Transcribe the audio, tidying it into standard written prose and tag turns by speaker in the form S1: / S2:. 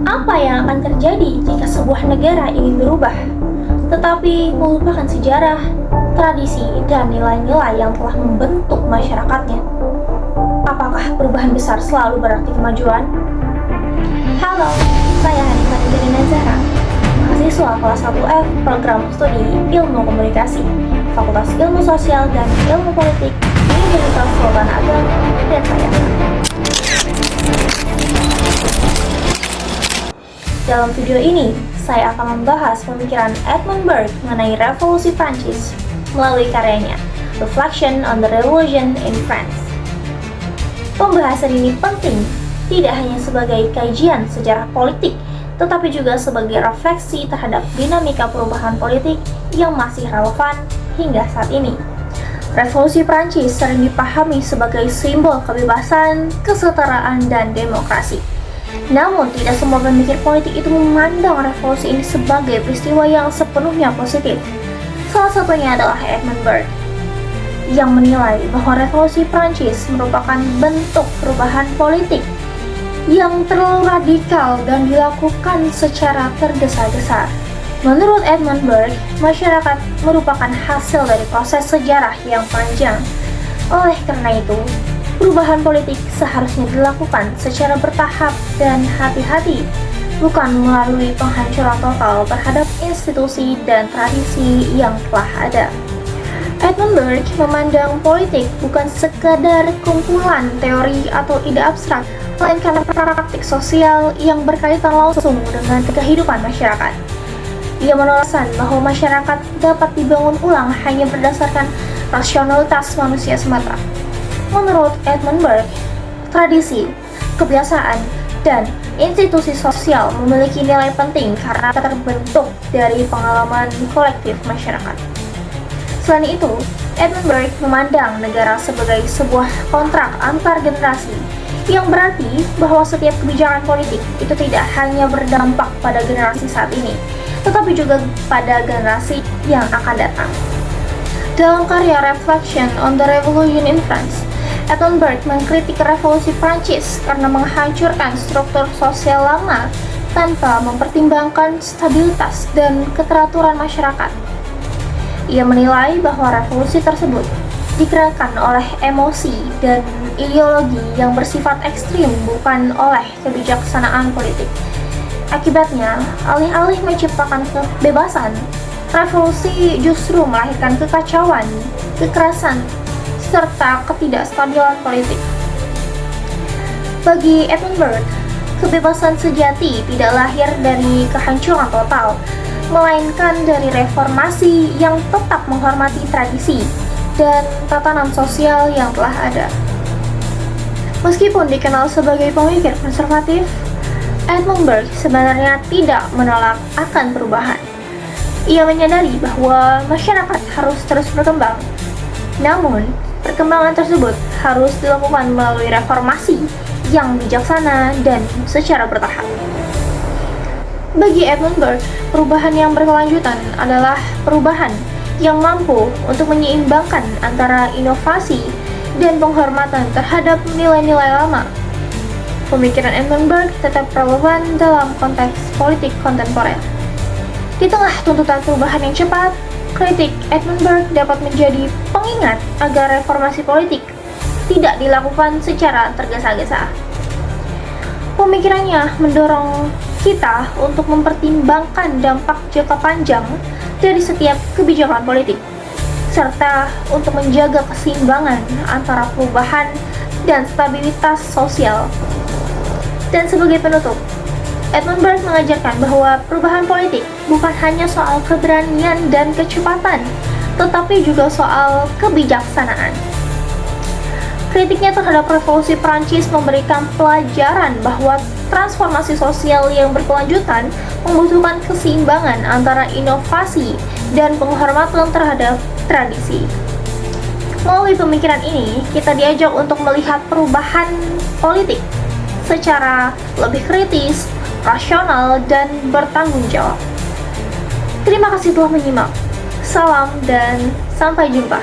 S1: Apa yang akan terjadi jika sebuah negara ingin berubah, tetapi melupakan sejarah, tradisi, dan nilai-nilai yang telah membentuk masyarakatnya? Apakah perubahan besar selalu berarti kemajuan? Halo, saya Hanifah Angelina Zahra, mahasiswa kelas 1F Program Studi Ilmu Komunikasi, Fakultas Ilmu Sosial dan Ilmu Politik, Universitas Sultan Ageng, Denpasar. Dalam video ini, saya akan membahas pemikiran Edmund Burke mengenai revolusi Prancis melalui karyanya Reflection on the Revolution in France. Pembahasan ini penting tidak hanya sebagai kajian sejarah politik, tetapi juga sebagai refleksi terhadap dinamika perubahan politik yang masih relevan hingga saat ini. Revolusi Prancis sering dipahami sebagai simbol kebebasan, kesetaraan, dan demokrasi. Namun, tidak semua pemikir politik itu memandang revolusi ini sebagai peristiwa yang sepenuhnya positif. Salah satunya adalah Edmund Burke, yang menilai bahwa revolusi Prancis merupakan bentuk perubahan politik yang terlalu radikal dan dilakukan secara tergesa-gesa. Menurut Edmund Burke, masyarakat merupakan hasil dari proses sejarah yang panjang. Oleh karena itu, perubahan politik seharusnya dilakukan secara bertahap dan hati-hati, bukan melalui penghancuran total terhadap institusi dan tradisi yang telah ada. Edmund Burke memandang politik bukan sekadar kumpulan teori atau ide abstrak, melainkan praktik sosial yang berkaitan langsung dengan kehidupan masyarakat. Ia menolakkan bahwa masyarakat dapat dibangun ulang hanya berdasarkan rasionalitas manusia semata. Menurut Edmund Burke, tradisi, kebiasaan, dan institusi sosial memiliki nilai penting karena terbentuk dari pengalaman kolektif masyarakat. Selain itu, Edmund Burke memandang negara sebagai sebuah kontrak antar generasi, yang berarti bahwa setiap kebijakan politik itu tidak hanya berdampak pada generasi saat ini, tetapi juga pada generasi yang akan datang. Dalam karya Reflection on the Revolution in France, Edmund Burke mengkritik revolusi Prancis karena menghancurkan struktur sosial lama tanpa mempertimbangkan stabilitas dan keteraturan masyarakat. Ia menilai bahwa revolusi tersebut digerakkan oleh emosi dan ideologi yang bersifat ekstrim, bukan oleh kebijaksanaan politik. Akibatnya, alih-alih menciptakan kebebasan, revolusi justru melahirkan kekacauan, kekerasan, serta ketidakstabilan politik. Bagi Edmund Burke, kebebasan sejati tidak lahir dari kehancuran total, melainkan dari reformasi yang tetap menghormati tradisi dan tatanan sosial yang telah ada. Meskipun dikenal sebagai pemikir konservatif, Edmund Burke sebenarnya tidak menolak akan perubahan. Ia menyadari bahwa masyarakat harus terus berkembang. Namun, perkembangan tersebut harus dilakukan melalui reformasi yang bijaksana dan secara bertahap. Bagi Edmund Burke, perubahan yang berkelanjutan adalah perubahan yang mampu untuk menyeimbangkan antara inovasi dan penghormatan terhadap nilai-nilai lama. Pemikiran Edmund Burke tetap relevan dalam konteks politik kontemporer. Di tengah tuntutan perubahan yang cepat, kritik Edmund Burke dapat menjadi pengingat agar reformasi politik tidak dilakukan secara tergesa-gesa. Pemikirannya mendorong kita untuk mempertimbangkan dampak jangka panjang dari setiap kebijakan politik, serta untuk menjaga keseimbangan antara perubahan dan stabilitas sosial. Dan sebagai penutup, Edmund Burke mengajarkan bahwa perubahan politik bukan hanya soal keberanian dan kecepatan, tetapi juga soal kebijaksanaan. Kritiknya terhadap revolusi Prancis memberikan pelajaran bahwa transformasi sosial yang berkelanjutan membutuhkan keseimbangan antara inovasi dan penghormatan terhadap tradisi. Melalui pemikiran ini, kita diajak untuk melihat perubahan politik secara lebih kritis, rasional, dan bertanggung jawab. Terima kasih telah menyimak. Salam dan sampai jumpa.